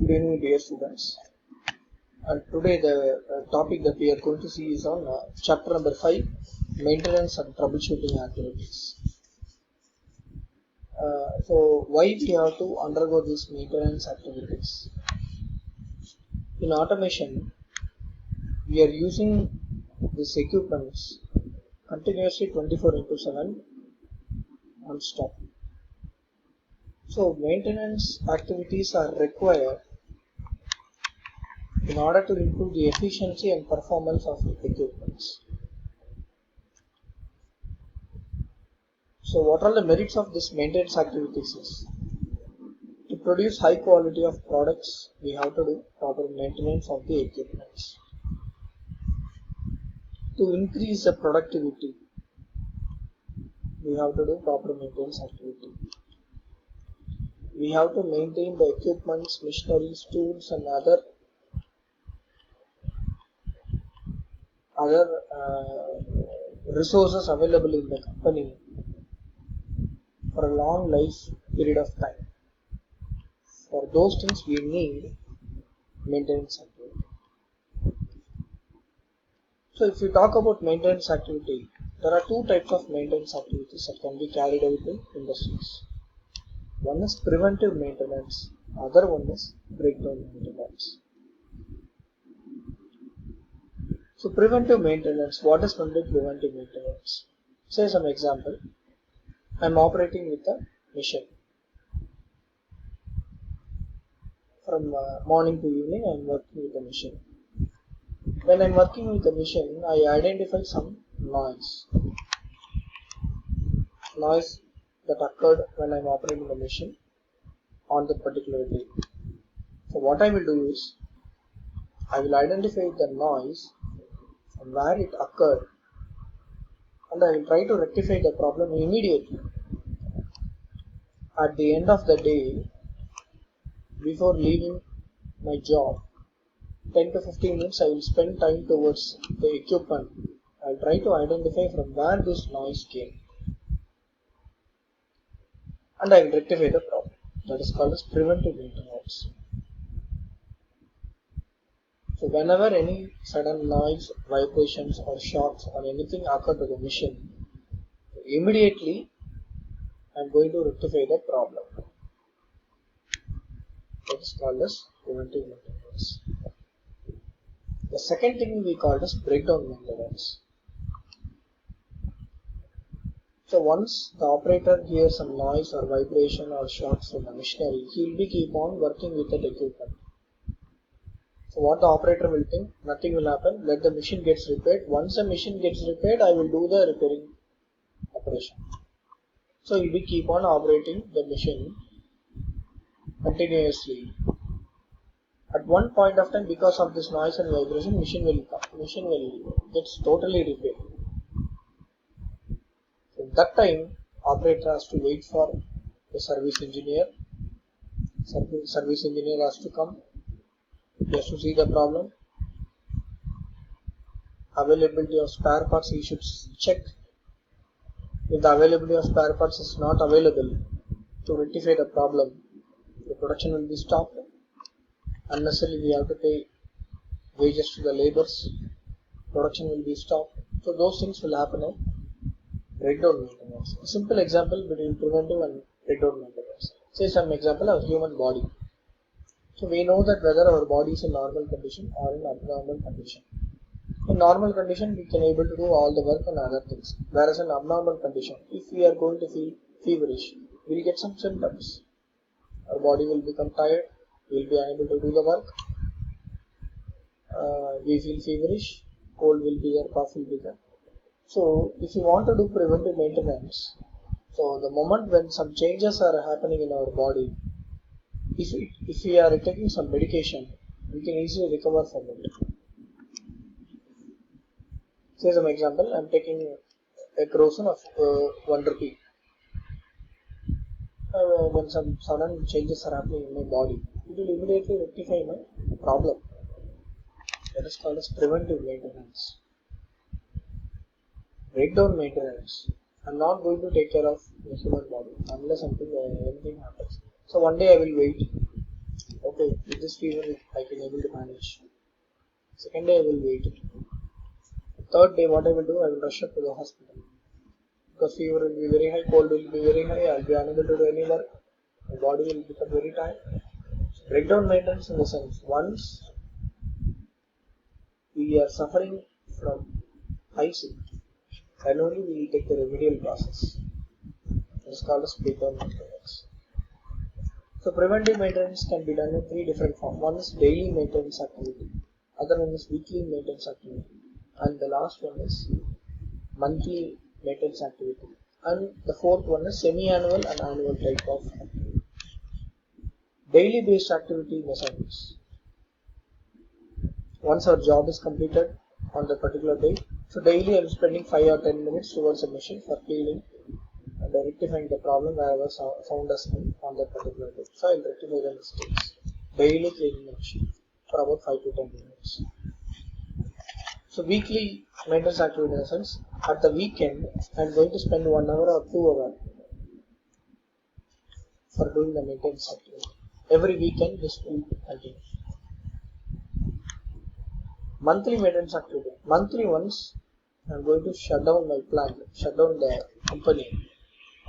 Good evening, dear students. And today the topic that we are going to see is on chapter number 5, maintenance and troubleshooting activities. So why we have to undergo these maintenance activities? In automation, we are using these equipments continuously 24/7 non-stop. So maintenance activities are required in order to improve the efficiency and performance of the equipments. So what are the merits of this maintenance activities is to produce high quality of products we have to do proper maintenance of the equipments. To increase the productivity we have to do proper maintenance activity. We have to maintain the equipments, machineries, tools and other resources available in the company for a long life period of time. For those things we need maintenance activity. So if we talk about maintenance activity, there are two types of maintenance activities that can be carried out in industries. One is preventive maintenance, other one is breakdown maintenance. So preventive maintenance, what is meant by preventive maintenance? Say some example, I am operating with a machine. From morning to evening I am working with the machine. When I am working with the machine, I identify some noise that occurred when I am operating the machine on that particular day. So what I will do is, I will identify the noise from where it occurred and I will try to rectify the problem immediately. At the end of the day, before leaving my job, 10 to 15 minutes I will spend time towards the equipment. I will try to identify from where this noise came and I will rectify the problem. That is called as preventive maintenance. So whenever any sudden noise, vibrations or shocks or anything occur to the machine, immediately I am going to rectify the problem. That is called as preventive maintenance. The second thing we call as breakdown maintenance. So once the operator hears some noise or vibration or shocks from the machinery, he will keep on working with that equipment. So what the operator will think, nothing will happen, let the machine gets repaired. Once the machine gets repaired, I will do the repairing operation. So he will keep on operating the machine continuously. At one point of time, because of this noise and vibration, machine will get totally repaired. So at that time, operator has to wait for the service engineer. Service engineer has to come. He has to see the problem. Availability of spare parts he should check. If the availability of spare parts is not available to rectify the problem, the production will be stopped. Unnecessarily we have to pay wages to the laborers. Production will be stopped. So those things will happen in breakdown maintenance. A simple example between preventive and breakdown maintenance. Say some example of human body. So we know that whether our body is in normal condition or in abnormal condition. In normal condition, we can able to do all the work and other things. Whereas in abnormal condition, if we are going to feel feverish, we will get some symptoms. Our body will become tired, we will be unable to do the work. We feel feverish, cold will be there, cough will be there. So if you want to do preventive maintenance, so the moment when some changes are happening in our body, if we are taking some medication, we can easily recover from it. Say some example, I am taking a Crocin of 1 rupee. When some sudden changes are happening in my body, it will immediately rectify my problem. That is called as preventive maintenance. Breakdown maintenance, I am not going to take care of the human body unless anything happens. So one day I will wait. Okay, okay, with this fever I can able to manage. Second day I will wait. Third day what I will do, I will rush up to the hospital. Because fever will be very high, cold will be very high, I will be unable to do any work, my body will become very tired. Breakdown maintenance in the sense, once we are suffering from high sick, then only we will take the remedial process. It is called as breakdown maintenance. So preventive maintenance can be done in three different forms. One is daily maintenance activity, other one is weekly maintenance activity, and the last one is monthly maintenance activity. And the fourth one is semi-annual and annual type of activity. Daily based activity in the sense, once our job is completed on the particular day, so daily I am spending 5 or 10 minutes towards a machine for cleaning and rectifying the problem wherever found us on that particular day. So I will rectify the mistakes. Daily cleaning the machine for about 5 to 10 minutes. So weekly maintenance activity in the sense, at the weekend I am going to spend 1 hour or 2 hours for doing the maintenance activity. Every weekend this will continue. Monthly maintenance activity. Monthly once I am going to shut down my plant, shut down the company.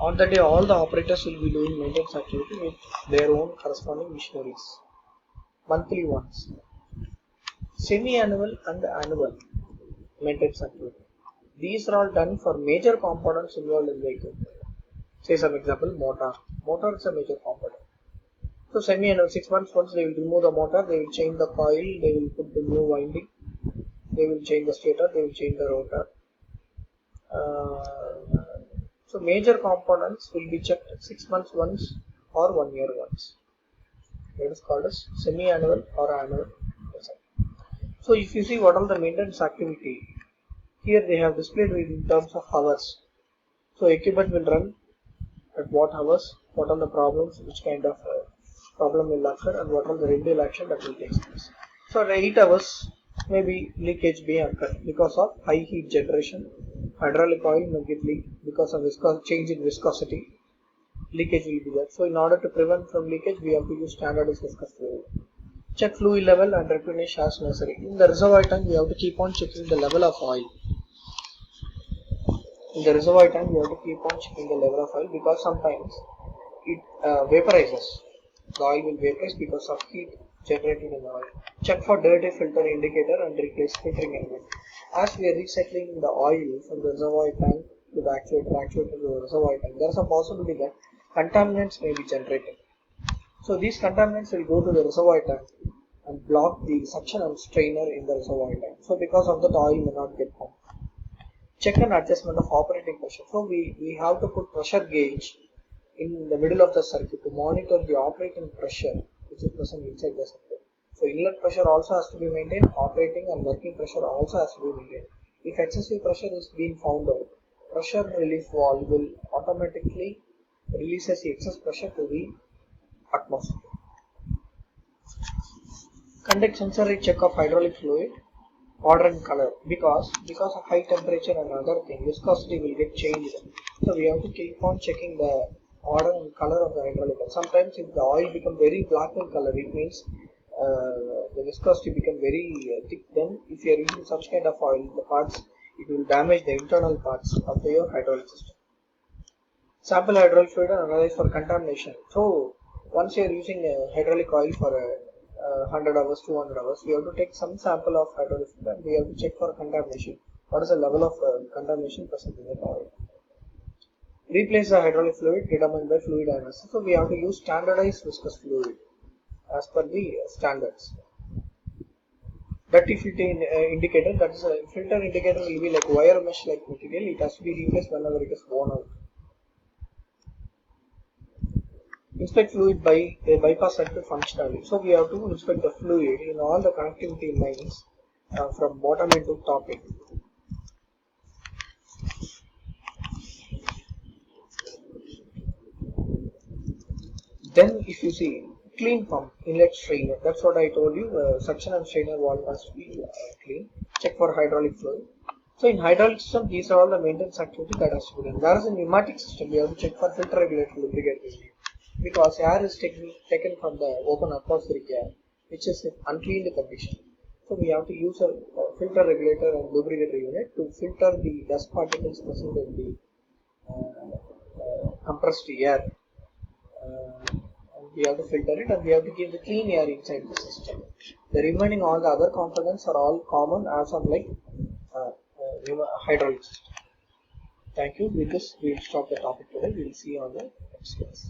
On the day all the operators will be doing maintenance activity with their own corresponding machineries. Monthly once. Semi-annual and annual maintenance activity. These are all done for major components involved in the vehicle. Say some example, motor. Motor is a major component. So semi-annual, 6 months once they will remove the motor, they will change the coil, they will put the new winding, they will change the stator, they will change the rotor. So major components will be checked 6 months once or 1 year once. It is called as semi-annual or annual. So if you see what are the maintenance activity, here they have displayed in terms of hours. So equipment will run at what hours, what are the problems, which kind of problem will occur, and what are the remedial action that will take place. So at 8 hours, maybe leakage may occur because of high heat generation. Hydraulic oil may get leaked because of change in viscosity. Leakage will be there. So in order to prevent from leakage, we have to use standardized viscous fluid. Check fluid level and replenish as necessary. In the reservoir tank, we have to keep on checking the level of oil. In the reservoir tank, we have to keep on checking the level of oil because sometimes it vaporizes. The oil will vaporize because of heat generated in the oil. Check for dirty filter indicator and replace filtering element. As we are recycling the oil from the reservoir tank to the actuator to the reservoir tank, there is a possibility that contaminants may be generated. So these contaminants will go to the reservoir tank and block the suction and strainer in the reservoir tank. So because of that, oil may not get pumped. Check and adjustment of operating pressure. So we have to put pressure gauge in the middle of the circuit to monitor the operating pressure which is present inside the circuit. So inlet pressure also has to be maintained, operating and working pressure also has to be maintained. If excessive pressure is being found out, pressure relief valve will automatically releases the excess pressure to the atmosphere. Conduct sensory check of hydraulic fluid, order and color, because of high temperature and other thing, viscosity will get changed. So we have to keep on checking the order and color of the hydraulic. Sometimes if the oil become very black in color, it means the viscosity become very thick. Then if you are using such kind of oil, the parts, it will damage the internal parts of your hydraulic system. Sample hydraulic fluid and analyze for contamination. So once you are using hydraulic oil for 100 hours, 200 hours, we have to take some sample of hydraulic fluid and we have to check for contamination. What is the level of contamination present in the oil? Replace the hydraulic fluid determined by fluid analysis. So we have to use standardized viscous fluid as per the standards. Dirty filter indicator, that is a filter indicator will be like wire mesh like material. It has to be replaced whenever it is worn out. Inspect fluid by a bypass circuit functionality. So we have to inspect the fluid in all the connectivity lines from bottom end to top end. Then if you see clean pump, inlet strainer, that's what I told you, suction and strainer valve must be clean. Check for hydraulic fluid. So in hydraulic system, these are all the maintenance activity that has to be done. Whereas in pneumatic system, we have to check for filter regulator lubricant. because air is taken from the open atmospheric air, which is in uncleaned condition. So we have to use a filter regulator and lubricator unit to filter the dust particles present in the compressed air. We have to filter it and we have to give the clean air inside the system. The remaining all the other components are all common as of like hydraulic system. Thank you. With this, we will stop the topic today. We will see you on the next class.